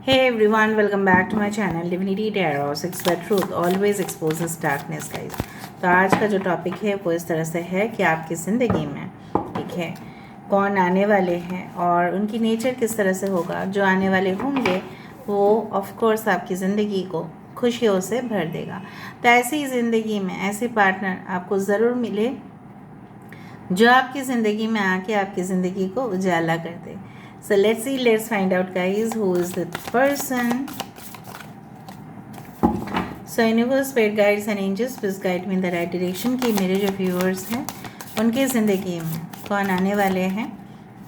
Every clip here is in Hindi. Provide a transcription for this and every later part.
Hey everyone, welcome back to my channel Divinity Tarot 6 where truth always exposes darkness guys। तो आज का जो टॉपिक है वो इस तरह से है कि आपकी ज़िंदगी में ठीक है कौन आने वाले हैं और उनकी नेचर किस तरह से होगा। जो आने वाले होंगे वो ऑफ कोर्स आपकी ज़िंदगी को खुशियों से भर देगा। तो ऐसी ज़िंदगी में ऐसे पार्टनर आपको ज़रूर मिले जो आपकी ज़िंदगी में आके आपकी ज़िंदगी को उजाला कर दे। So let's find out guys who is the person. So universe, spirit guides and angels please guide me in the right direction कि मेरे जो viewers हैं उनकी ज़िंदगी में कौन आने वाले हैं,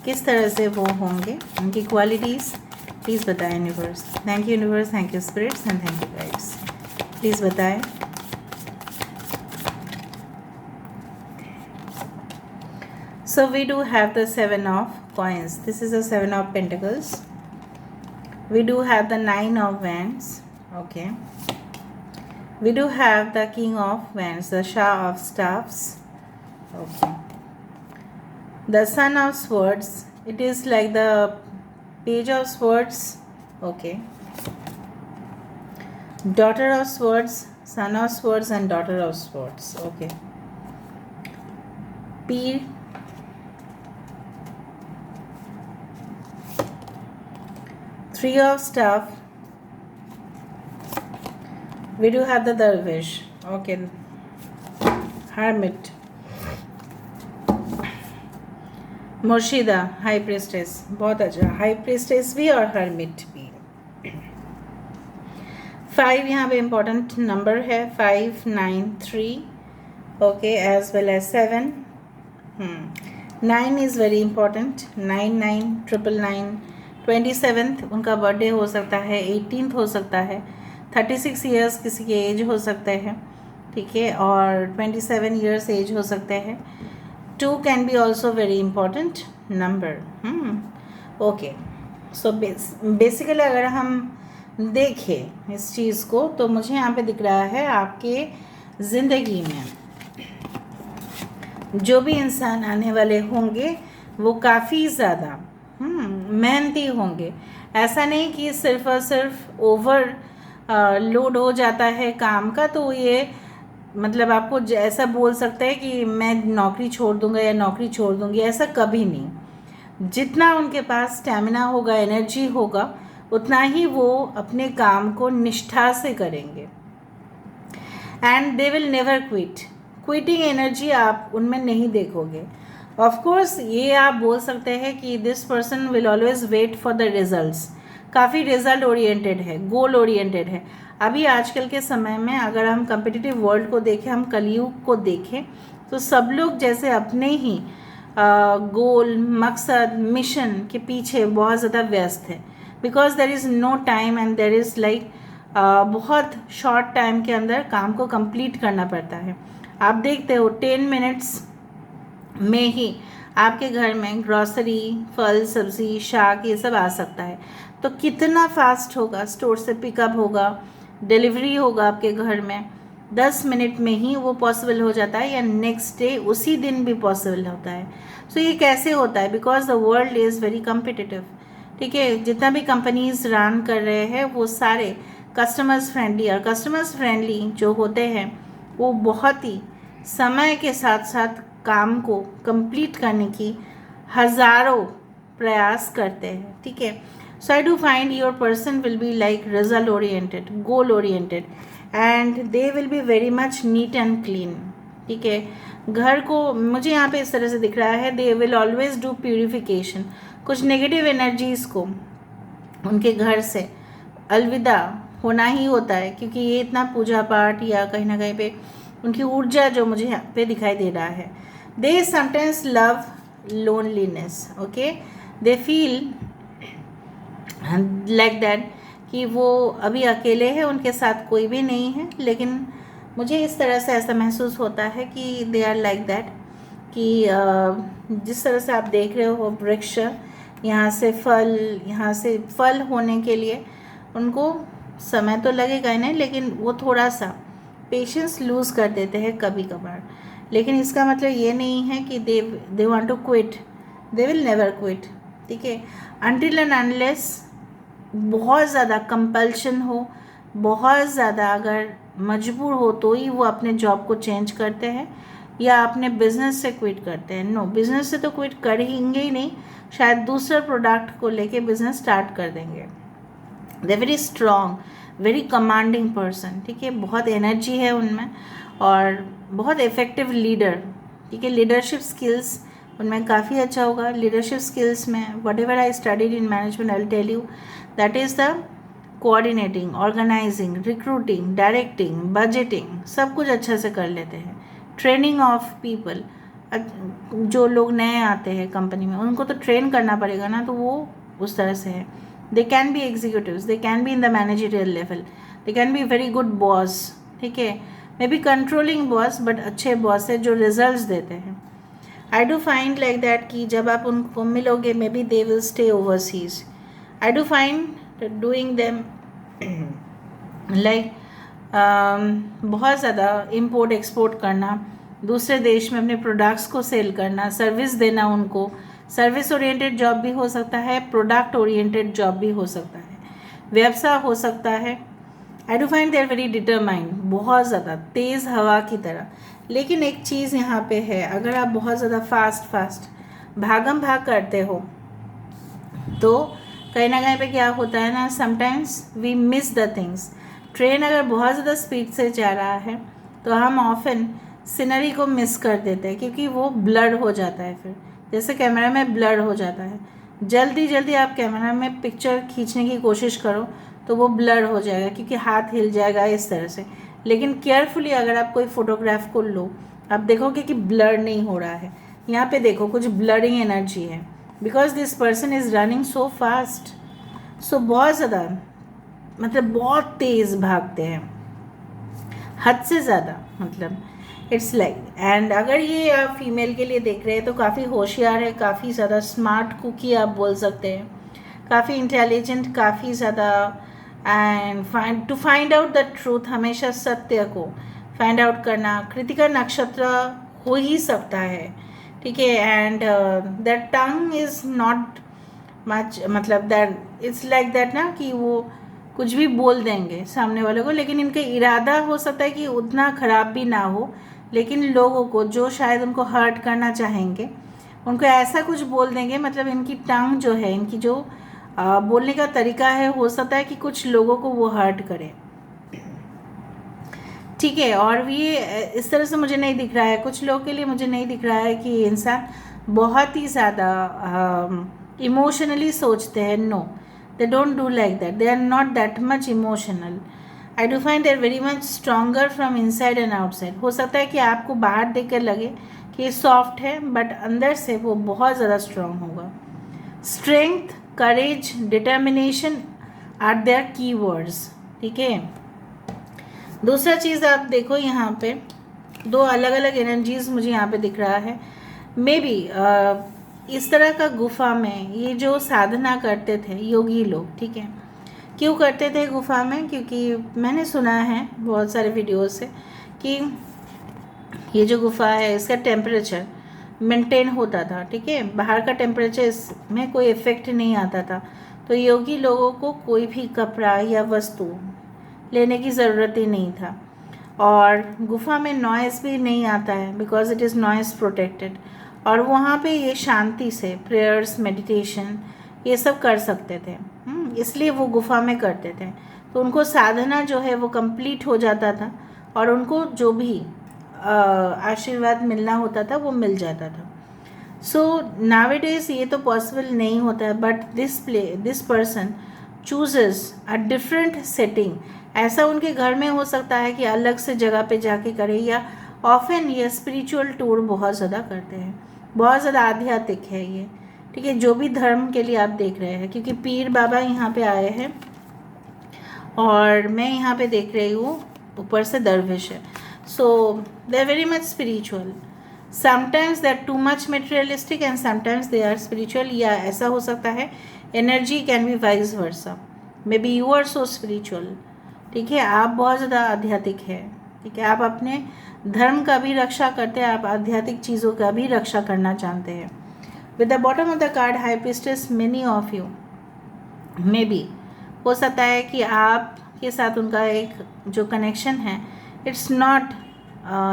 किस तरह से वो होंगे, उनकी क्वालिटीज़ प्लीज़ बताएं universe. Thank you universe, thank you spirits and thank you guides. Please बताएं। So we do have the 7 of coins. This is the 7 of pentacles. We do have the 9 of wands. Okay. We do have the king of wands, the Shah of staffs. Okay. The son of swords. It is like the page of swords. Okay. Daughter of swords, son of swords and daughter of swords. Okay. Peer. Three of staff. We do have the dervish. Okay. Hermit. Murshida, high priestess, बहुत अच्छा। हाई प्रिस्टेस भी और हर्मिट भी। 5 यहाँ पे इम्पोर्टेंट नंबर है। 5, 9, 3 okay as well as 7। 9 is very important. 9, 9, 999, 27th उनका बर्थडे हो सकता है, 18th हो सकता है, 36 ईयर्स किसी के एज हो सकते हैं ठीक है, और 27 ईयर्स एज हो सकते हैं। 2 can be also very important number. Okay, so basically अगर हम देखें इस चीज़ को तो मुझे यहाँ पे दिख रहा है आपके ज़िंदगी में जो भी इंसान आने वाले होंगे वो काफ़ी ज़्यादा मेहनती होंगे। ऐसा नहीं कि सिर्फ और सिर्फ ओवर लोड हो जाता है काम का तो ये मतलब आपको ऐसा बोल सकता है कि मैं नौकरी छोड़ दूंगा या नौकरी छोड़ दूंगी, ऐसा कभी नहीं। जितना उनके पास स्टैमिना होगा, एनर्जी होगा, उतना ही वो अपने काम को निष्ठा से करेंगे and they will never quit. Quitting energy आप उनमें नहीं देखोगे। ऑफ कोर्स ये आप बोल सकते हैं कि this person will always wait for the results. काफ़ी रिजल्ट ओरिएंटेड है, गोल ओरिएंटेड है। अभी आजकल के समय में अगर हम कम्पिटिटिव वर्ल्ड को देखें, हम कलयुग को देखें तो सब लोग जैसे अपने ही गोल, मकसद, मिशन के पीछे बहुत ज़्यादा व्यस्त है। Because there is no time and there is like बहुत शॉर्ट टाइम के अंदर काम को कंप्लीट करना पड़ता है। आप देखते हो 10 मिनट्स में ही आपके घर में ग्रॉसरी, फल, सब्ज़ी, शाक ये सब आ सकता है। तो कितना फास्ट होगा, स्टोर से पिकअप होगा, डिलीवरी होगा आपके घर में, 10 मिनट में ही वो पॉसिबल हो जाता है या नेक्स्ट डे उसी दिन भी पॉसिबल होता है। सो ये कैसे होता है? Because the world is very competitive ठीक है। जितना भी कंपनीज रन कर रहे हैं वो सारे कस्टमर्स फ्रेंडली, और कस्टमर्स फ्रेंडली जो होते हैं वो बहुत ही समय के साथ साथ काम को कंप्लीट करने की हज़ारों प्रयास करते हैं ठीक है। So I do find your person will be like result oriented, goal oriented and they will be very much neat and clean ठीक है। घर को मुझे यहाँ पे इस तरह से दिख रहा है, they will always do purification. कुछ नेगेटिव एनर्जीज़ को उनके घर से अलविदा होना ही होता है, क्योंकि ये इतना पूजा पाठ या कहीं ना कहीं पे उनकी ऊर्जा जो मुझे यहाँ पे दिखाई दे रहा है। They sometimes love loneliness okay. They feel like that कि वो अभी अकेले हैं, उनके साथ कोई भी नहीं है, लेकिन मुझे इस तरह से ऐसा महसूस होता है कि दे आर लाइक दैट कि जिस तरह से आप देख रहे हो वृक्ष, यहाँ से फल होने के लिए उनको समय तो लगेगा ही नहीं, लेकिन वो थोड़ा सा पेशेंस लूज़ कर देते हैं कभी कभार। लेकिन इसका मतलब ये नहीं है कि they want to quit, they will never quit ठीक है। अनटिल एंड अनलेस बहुत ज़्यादा कंपल्शन हो, बहुत ज़्यादा अगर मजबूर हो तो ही वो अपने जॉब को चेंज करते हैं या अपने बिजनेस से क्विट करते हैं। नो, बिजनेस से तो क्विट करेंगे ही नहीं, शायद दूसरे प्रोडक्ट को लेके बिजनेस स्टार्ट कर देंगे। They very strong, very commanding person, ठीक है, बहुत एनर्जी है उनमें और बहुत इफेक्टिव लीडर, ठीक है। लीडरशिप स्किल्स उनमें काफ़ी अच्छा होगा। लीडरशिप स्किल्स में whatever I studied in management, I tell you that is the coordinating, organising, recruiting, directing, budgeting, सब कुछ अच्छा से कर लेते हैं। ट्रेनिंग ऑफ पीपल, जो लोग नए आते हैं कंपनी में उनको तो ट्रेन करना पड़ेगा ना, तो वो उस तरह से है। दे can B executives, they can be in the managerial level, they can be very good boss, ठीक है, may be controlling boss, but अच्छे बॉस है जो रिजल्ट्स देते हैं। आई डू फाइंड लाइक दैट कि जब आप उनको मिलोगे मे be they will stay overseas. I do find doing them like बहुत ज़्यादा इम्पोर्ट एक्सपोर्ट करना, दूसरे देश में अपने प्रोडक्ट्स को सेल करना, सर्विस देना उनको। सर्विस ओरिएंटेड जॉब भी हो सकता है, प्रोडक्ट ओरिएंटेड जॉब भी हो सकता है, व्यवसाय हो सकता है। I do find they are very determined, बहुत ज़्यादा तेज़ हवा की तरह। लेकिन एक चीज़ यहाँ पे है, अगर आप बहुत ज़्यादा फास्ट भागम भाग करते हो तो कहीं ना कहीं पे क्या होता है ना, sometimes we miss the things. Train अगर बहुत ज़्यादा स्पीड से जा रहा है तो हम ऑफन सीनरी को मिस कर देते हैं, क्योंकि वो ब्लर हो जाता है। फिर जैसे कैमरा में ब्लर हो जाता है, जल्दी आप कैमरा में पिक्चर खींचने की कोशिश करो तो वो ब्लर हो जाएगा, क्योंकि हाथ हिल जाएगा इस तरह से। लेकिन केयरफुली अगर आप कोई फोटोग्राफ को लो, आप देखोगे कि ब्लर नहीं हो रहा है। यहाँ पे देखो कुछ ब्लरिंग एनर्जी है, because this person is running so fast, so बहुत ज़्यादा, मतलब बहुत तेज़ भागते हैं, हद से ज़्यादा, मतलब इट्स लाइक। एंड अगर ये आप फीमेल के लिए देख रहे हैं तो काफ़ी होशियार है, काफ़ी ज़्यादा स्मार्ट कुकी आप बोल सकते हैं, काफ़ी इंटेलिजेंट, काफ़ी ज़्यादा, and to find out the truth, हमेशा सत्य को फाइंड आउट करना। कृतिका नक्षत्र हो ही सकता है, ठीक है। And that tongue is not much, मतलब दैट इट्स लाइक दैट ना कि वो कुछ भी बोल देंगे सामने वाले को, लेकिन इनका इरादा हो सकता है कि उतना ख़राब भी ना हो, लेकिन लोगों को जो शायद उनको हर्ट करना चाहेंगे उनको ऐसा कुछ बोल देंगे, मतलब इनकी टंग जो है, इनकी जो बोलने का तरीका है, हो सकता है कि कुछ लोगों को वो हर्ट करे, ठीक है। और ये इस तरह से मुझे नहीं दिख रहा है, कुछ लोगों के लिए मुझे नहीं दिख रहा है कि इंसान बहुत ही ज़्यादा इमोशनली सोचते हैं। No, they don't do like that, they are not that much emotional. I do find they are very much stronger from inside and outside. हो सकता है कि आपको बाहर देख कर लगे कि ये सॉफ्ट है, बट अंदर से वो बहुत ज़्यादा स्ट्रांग होगा। Strength, courage, determination are their key words, ठीक है। दूसरा चीज़ आप देखो, यहाँ पे दो अलग अलग एनर्जीज मुझे यहाँ पे दिख रहा है। मे बी इस तरह का गुफा में ये जो साधना करते थे योगी लोग, ठीक है, क्यों करते थे गुफा में? क्योंकि मैंने सुना है बहुत सारे वीडियोस से कि ये जो गुफा है इसका टेम्परेचर मेंटेन होता था, ठीक है, बाहर का टेम्परेचर इसमें कोई इफ़ेक्ट नहीं आता था। तो योगी लोगों को कोई भी कपड़ा या वस्तु लेने की ज़रूरत ही नहीं था, और गुफा में नॉइज़ भी नहीं आता है, because it is noise protected. और वहाँ पे ये शांति से प्रेयर्स, मेडिटेशन ये सब कर सकते थे, इसलिए वो गुफा में करते थे। तो उनको साधना जो है वो कंप्लीट हो जाता था, और उनको जो भी आशीर्वाद मिलना होता था वो मिल जाता था। सो नाउअडेज ये तो पॉसिबल नहीं होता है, but this person chooses a different setting. ऐसा उनके घर में हो सकता है कि अलग से जगह पे जाके करे, या ऑफन ये स्पिरिचुअल टूर बहुत ज़्यादा करते हैं, बहुत ज़्यादा आध्यात्मिक है ये, ठीक है, जो भी धर्म के लिए आप देख रहे हैं। क्योंकि पीर बाबा यहाँ पे आए हैं और मैं यहाँ पे देख रही हूँ ऊपर से दरवेश है। So they are very much spiritual, sometimes they are too much materialistic and sometimes they are spiritual, या ऐसा हो सकता है energy can be vice versa, may be you are so spiritual, ठीक है, आप बहुत ज़्यादा आध्यात्मिक है, ठीक है, आप अपने धर्म का भी रक्षा करते हैं, आप आध्यात्मिक चीज़ों का भी रक्षा करना चाहते हैं। With the bottom of the card high priestess, many of you may be हो सकता है कि आपके साथ उनका एक जो कनेक्शन है, it's not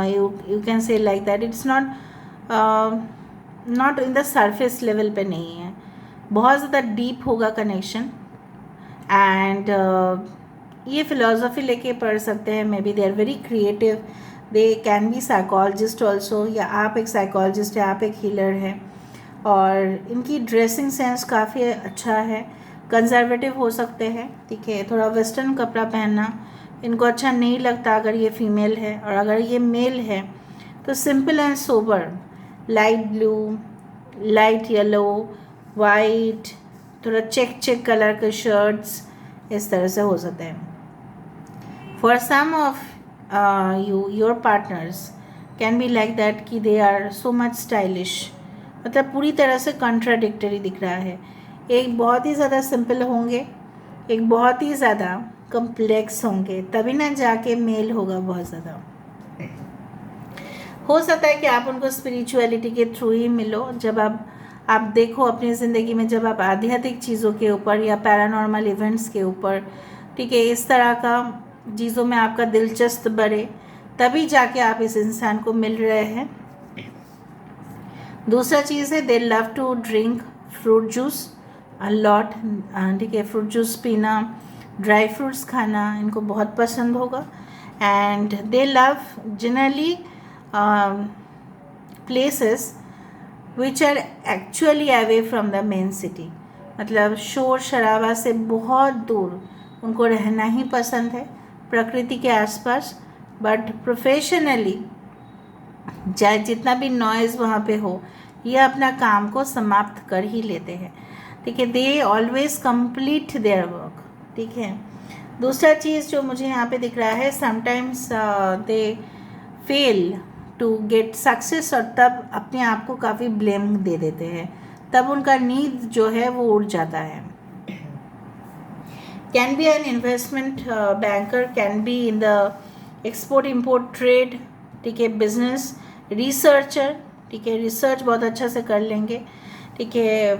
you can say like that, it's not in the surface level पे नहीं है, बहुत ज़्यादा डीप होगा कनेक्शन। एंड ये फ़िलासफ़ी लेके पढ़ सकते हैं, may be they are very creative, they can be psychologist also, या आप एक साइकोलॉजिस्ट है, आप एक हीलर है। और इनकी ड्रेसिंग सेंस काफ़ी अच्छा है, कंजर्वेटिव हो सकते हैं, ठीक है। थोड़ा वेस्टर्न कपड़ा पहनना इनको अच्छा नहीं लगता अगर ये फीमेल है, और अगर ये मेल है तो simple and sober, light blue, light yellow, white, थोड़ा चेक कलर के शर्ट्स, इस तरह से हो सकते हैं। For some of your partners can be like that कि they are so much stylish, मतलब पूरी तरह से कॉन्ट्राडिक्टरी दिख रहा है। एक बहुत ही ज़्यादा सिंपल होंगे, एक बहुत ही ज़्यादा कम्प्लेक्स होंगे, तभी ना जाके मेल होगा बहुत ज़्यादा। हो सकता है कि आप उनको स्पिरिचुअलिटी के थ्रू ही मिलो। जब आप देखो अपनी ज़िंदगी में, जब आप आध्यात्मिक चीज़ों के ऊपर या पैरानॉर्मल इवेंट्स के ऊपर, ठीक है, इस तरह का चीज़ों में आपका दिलचस्प बढ़े, तभी जाके आप इस इंसान को मिल रहे हैं। दूसरा चीज़ है, they love to drink fruit juice a lot, ठीक है, फ्रूट जूस पीना, ड्राई फ्रूट्स खाना इनको बहुत पसंद होगा। And they love generally places which are actually away from the main city, मतलब शोर शराबा से बहुत दूर उनको रहना ही पसंद है, प्रकृति के आसपास। बट प्रोफेशनली चाहे जितना भी नॉइज़ वहाँ पे हो, ये अपना काम को समाप्त कर ही लेते हैं, ठीक है। They always complete their work, ठीक है। दूसरा चीज़ जो मुझे यहाँ पे दिख रहा है, sometimes they fail to get success, और तब अपने आप को काफ़ी ब्लेम दे देते हैं, तब उनका नींद जो है वो उड़ जाता है। Can be an investment banker, can be in the export import trade, ठीक है, बिजनेस, रिसर्चर, ठीक है, रिसर्च बहुत अच्छा से कर लेंगे, ठीक है,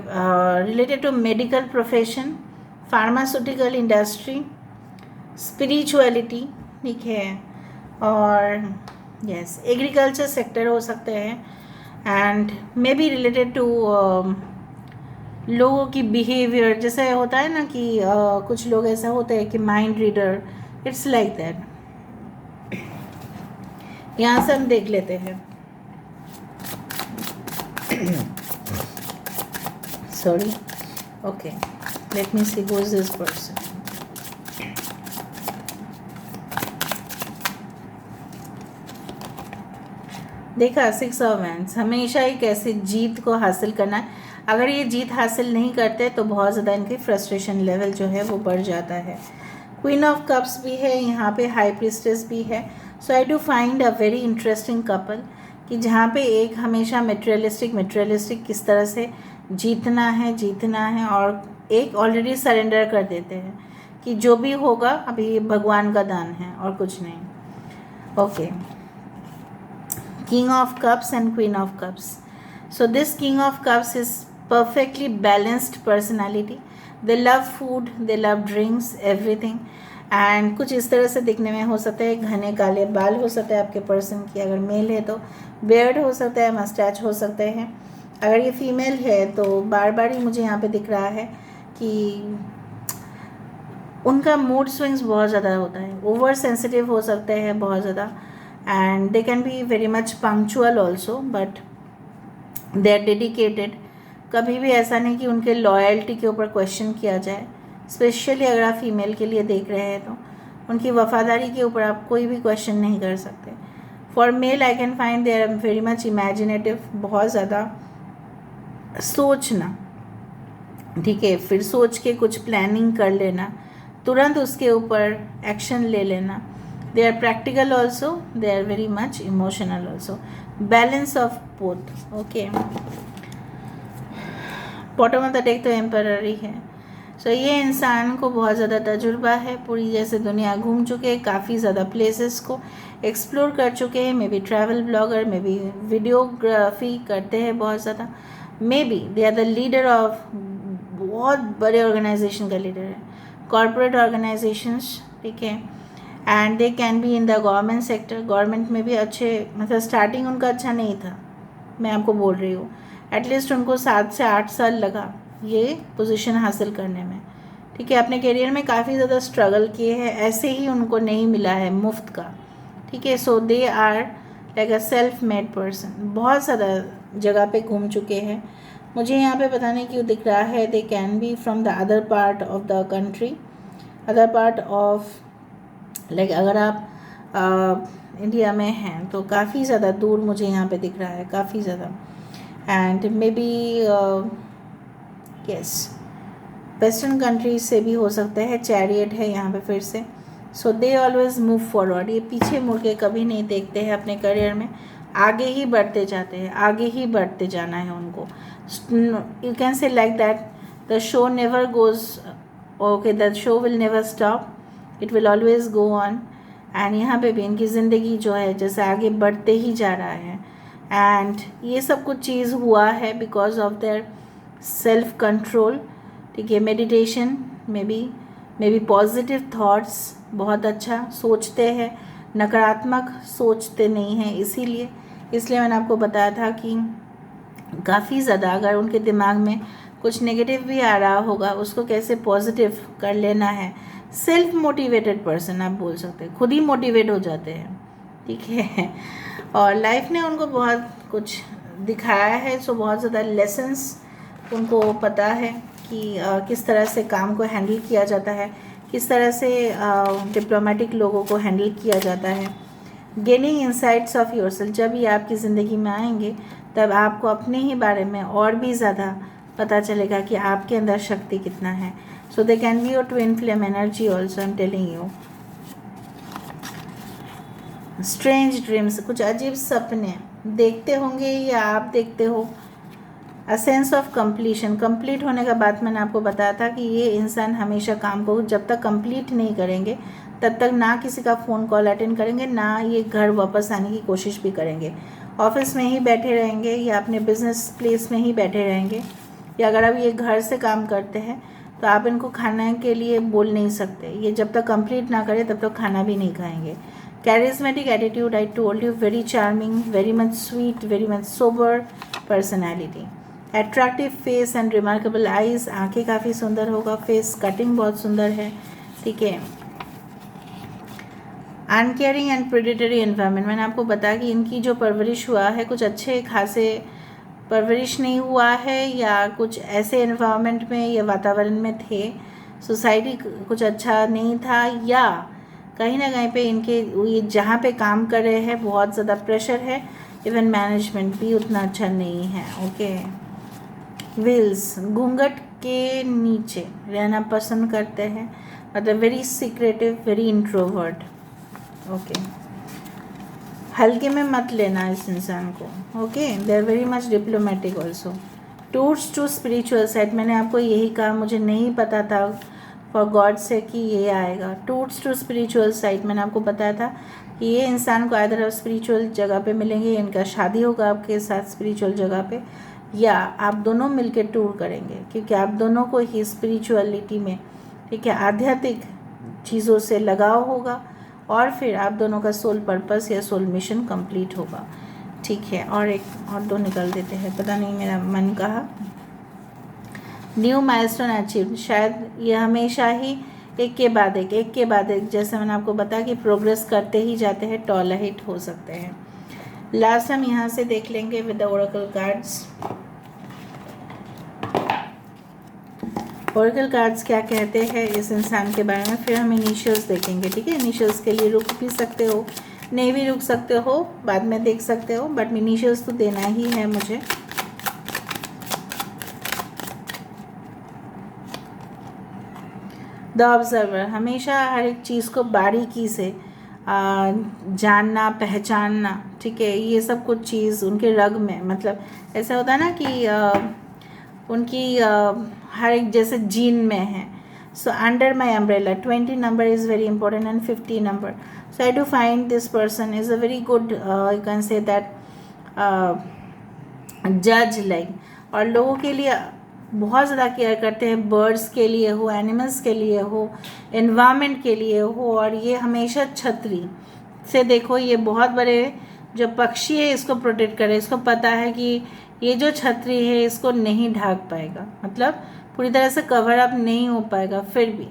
related to medical profession, pharmaceutical industry, spirituality, ठीक है, और यस एग्रीकल्चर सेक्टर हो सकते हैं। And may be related to लोगों की बिहेवियर, जैसे होता है ना कि कुछ लोग ऐसा होते हैं कि mind reader, it's like that. यहाँ से हम देख लेते हैं, sorry, okay, let me see who is this person. देखा 6 ऑफ वैंड्स, हमेशा एक ऐसी जीत को हासिल करना है। अगर ये जीत हासिल नहीं करते तो बहुत ज़्यादा इनकी फ्रस्ट्रेशन लेवल जो है वो बढ़ जाता है। क्वीन ऑफ कप्स भी है यहाँ पे, हाई प्रिस्टेस भी है। So I do find a very interesting couple, कि जहाँ पे एक हमेशा मटेरियलिस्टिक किस तरह से जीतना है, और एक ऑलरेडी सरेंडर कर देते हैं कि जो भी होगा अभी भगवान का दान है और कुछ नहीं। Okay, King of Cups and Queen of Cups. So this King of Cups is perfectly balanced personality. They love food, they love drinks, everything. And कुछ इस तरह से दिखने में हो सकता है, घने काले बाल हो सकते हैं आपके पर्सन की, अगर मेल है तो बेयर्ड हो सकता है, मस्टैच हो सकते हैं। अगर ये फीमेल है तो बार बार ही मुझे यहाँ पे दिख रहा है कि उनका मूड स्विंग्स बहुत ज़्यादा होता है, ओवर सेंसिटिव हो सकते हैं बहुत ज़्यादा, and they can be very much punctual also, but they are dedicated. कभी भी ऐसा नहीं कि उनके लॉयल्टी के ऊपर क्वेश्चन किया जाए, स्पेशली अगर आप फीमेल के लिए देख रहे हैं तो उनकी वफादारी के ऊपर आप कोई भी क्वेश्चन नहीं कर सकते। For male I can find they are very much imaginative, बहुत ज़्यादा सोचना, ठीक है, फिर सोच के कुछ प्लानिंग कर लेना, तुरंत उसके ऊपर एक्शन ले लेना। They are practical also, they are very much emotional also, balance of both, okay. Bottom of the deck तो एम्पररी है। सो ये इंसान को बहुत ज़्यादा तजुर्बा है, पूरी जैसे दुनिया घूम चुके हैं, काफ़ी ज़्यादा प्लेसेस को एक्सप्लोर कर चुके हैं, may be travel blogger, may be videography करते हैं बहुत ज़्यादा, may be they are the leader of बहुत बड़े ऑर्गेनाइजेशन का लीडर है, कॉरपोरेट ऑर्गेनाइजेशंस, ठीक है, and they can be in the government sector. Government में भी अच्छे, मतलब स्टार्टिंग उनका अच्छा नहीं था, मैं आपको बोल रही हूँ, एटलीस्ट उनको 7 से 8 साल लगा ये पोजीशन हासिल करने में, ठीक है। अपने करियर में काफ़ी ज़्यादा स्ट्रगल किए हैं, ऐसे ही उनको नहीं मिला है मुफ्त का, ठीक है। So they are like a self made person, बहुत ज़्यादा जगह पे घूम चुके हैं। मुझे यहाँ पे पता नहीं क्यों दिख रहा है दे can B from the other part of the country, other part of, like अगर आप इंडिया में हैं तो काफ़ी ज़्यादा दूर मुझे यहाँ पे दिख रहा है, काफ़ी ज़्यादा। And may B yes, western countries से भी हो सकता है। चैरियट है यहाँ पे फिर से। सो दे ऑलवेज मूव फॉरवर्ड, ये पीछे मुड़ के कभी नहीं देखते हैं अपने करियर में, आगे ही बढ़ते जाते हैं, आगे ही बढ़ते जाना है उनको। You can say like that the show never goes, okay, the show will never stop, it will always go on. And यहाँ पे भी इनकी ज़िंदगी जो है जैसे आगे बढ़ते ही जा रहा है। एंड ये सब कुछ चीज़ हुआ है because of their self control, ठीक है, meditation, may be positive thoughts, बहुत अच्छा सोचते हैं, नकारात्मक सोचते नहीं हैं। इसलिए मैंने आपको बताया था कि काफ़ी ज़्यादा अगर उनके दिमाग में कुछ नेगेटिव भी आ रहा होगा उसको कैसे पॉजिटिव कर लेना है। सेल्फ मोटिवेटेड पर्सन आप बोल सकते हैं, खुद ही मोटिवेट हो जाते हैं, ठीक है। और लाइफ ने उनको बहुत कुछ दिखाया है, सो बहुत ज़्यादा लेसन्स उनको पता है कि किस तरह से काम को हैंडल किया जाता है, किस तरह से डिप्लोमेटिक लोगों को हैंडल किया जाता है। गेनिंग इंसाइट्स ऑफ योरसेल्फ, जब ये आपकी ज़िंदगी में आएंगे तब आपको अपने ही बारे में और भी ज़्यादा पता चलेगा कि आपके अंदर शक्ति कितना है। So they can be your twin flame energy also, I am telling you. Strange dreams, कुछ अजीब सपने देखते होंगे या आप देखते हो। A sense of completion, complete होने का बाद मैंने आपको बताया था कि ये इंसान हमेशा काम को जब तक कंप्लीट नहीं करेंगे तब तक ना किसी का फ़ोन कॉल अटेंड करेंगे, ना ये घर वापस आने की कोशिश भी करेंगे। ऑफिस में ही बैठे रहेंगे या अपने बिजनेस प्लेस में ही बैठे रहेंगे, या अगर अब ये घर से काम करते हैं तो आप इनको खाने के लिए बोल नहीं सकते, ये जब तक कंप्लीट ना करें तब तक खाना भी नहीं खाएंगे। Charismatic attitude, I told you, very charming, very much sweet, very much sober personality. Attractive face and remarkable eyes, आँखें काफ़ी सुंदर होगा, फेस कटिंग बहुत सुंदर है, ठीक है। अनकेयरिंग एंड प्रेडेटरी एनवायरनमेंट, मैंने आपको बताया कि इनकी जो परवरिश हुआ है कुछ अच्छे खासे परवरिश नहीं हुआ है, या कुछ ऐसे एनवायरनमेंट में या वातावरण में थे, सोसाइटी कुछ अच्छा नहीं था, या कहीं ना कहीं पे इनके ये जहाँ पे काम कर रहे हैं बहुत ज़्यादा प्रेशर है, इवन मैनेजमेंट भी उतना अच्छा नहीं है, ओके। विल्स, घूंघट के नीचे रहना पसंद करते हैं, मतलब very secretive, very introvert, okay. हल्के में मत लेना इस इंसान को, okay. They are very much diplomatic also. Tours to spiritual side, मैंने आपको यही कहा, मुझे नहीं पता था फॉर गॉड से कि ये आएगा। टूर्स टू स्पिरिचुअल साइड, मैंने आपको बताया था कि ये इंसान को आइदर आप स्पिरिचुअल जगह पे मिलेंगे, इनका शादी होगा आपके साथ स्पिरिचुअल जगह पे, या आप दोनों मिलके टूर करेंगे, क्योंकि आप दोनों को ही स्पिरिचुअलिटी में, ठीक है, आध्यात्मिक चीज़ों से लगाव होगा, और फिर आप दोनों का सोल पर्पस या सोल मिशन कंप्लीट होगा, ठीक है। और एक और दो निकल देते हैं, पता नहीं मेरा मन कहा। न्यू माइलस्टोन अचीव, शायद ये हमेशा ही एक के बाद एक, जैसे मैंने आपको बताया कि प्रोग्रेस करते ही जाते हैं, टॉल हिट हो सकते हैं। लास्ट हम यहाँ से देख लेंगे with the Oracle cards. Oracle cards क्या कहते हैं इस इंसान के बारे में, फिर हम इनिशियल्स देखेंगे, ठीक है। इनिशियल्स के लिए रुक भी सकते हो, नहीं भी रुक सकते हो, बाद में देख सकते हो, बट इनिशियल्स तो देना ही है मुझे। द ऑब्जर्वर, हमेशा हर एक चीज़ को बारीकी से जानना, पहचानना, ठीक है, ये सब कुछ चीज़ उनके रग में, मतलब ऐसा होता है ना कि उनकी हर एक जैसे जीन में है। So under my umbrella 20 number is very important and 50 number. So I do find this person is a very good, you can say that जज लाइक, और लोगों के लिए बहुत ज़्यादा केयर करते हैं, बर्ड्स के लिए हो, एनिमल्स के लिए हो, एनवायरनमेंट के लिए हो। और ये हमेशा छतरी से, देखो ये बहुत बड़े जो पक्षी है इसको प्रोटेक्ट करे, इसको पता है कि ये जो छतरी है इसको नहीं ढाक पाएगा, मतलब पूरी तरह से कवर अप नहीं हो पाएगा फिर भी।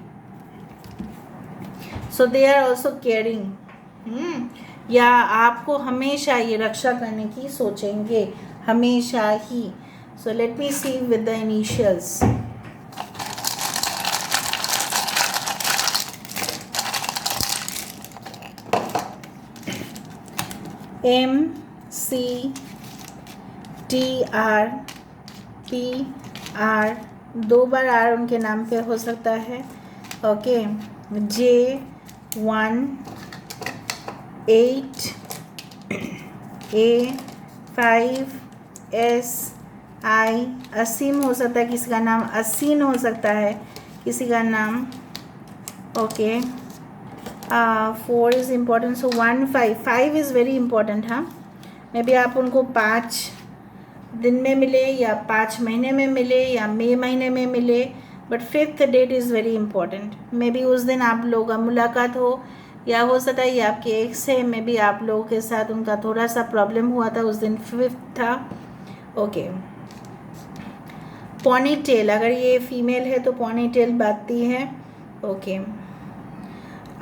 So they are also caring, या आपको हमेशा ये रक्षा करने की सोचेंगे, हमेशा ही। So let me see with the initials. MCTR, दो बार आर उनके नाम पे हो सकता है। ओके, J18A5SI, असीम हो सकता है, किसी का नाम असीन हो सकता है, किसी का नाम। Okay, 4 is important, so 1 5 is very important. हाँ, मे बी आप उनको 5 दिन में मिले या 5 महीने में मिले या मई महीने में मिले, but 5th that is very important. May be उस दिन आप लोगों का मुलाकात हो, या हो सकता है ये आपके एक्स है, मे बी आप लोगों के साथ उनका थोड़ा सा प्रॉब्लम हुआ था, उस दिन 5th था। ओके, पॉनी टेल, अगर ये फीमेल है तो पॉनी टेल बांधती है। ओके,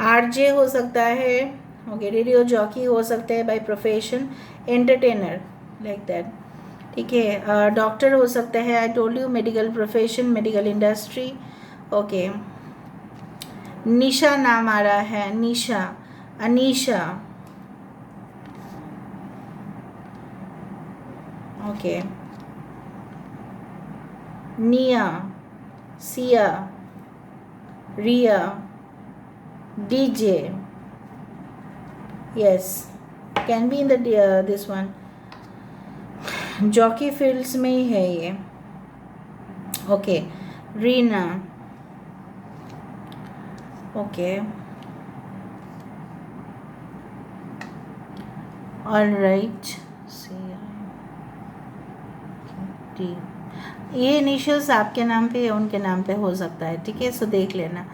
आरजे हो सकता है। ओके, रेडियो जॉकी हो सकते हैं by profession, entertainer like that. ठीक है, डॉक्टर हो सकता है, I told you, medical profession, medical industry. Okay, Nisha नाम आ रहा है, Nisha, Anisha. Okay, Nia, Siya, Riya, DJ, yes, can be in the this one, jockey fields में ही है ये। ओके, रीना। ओके, ऑलराइट, ये इनिशियल्स आपके नाम पे या उनके नाम पे हो सकता है। ठीक है, सो देख लेना।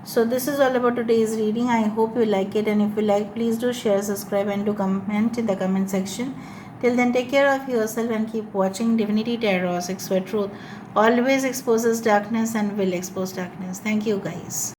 So this is all about today's reading. I hope you like it, and if you like, please do share, subscribe, and do comment in the comment section. Till then, take care of yourself and keep watching Divinity Tarot 6 where truth always exposes darkness and will expose darkness. Thank you guys.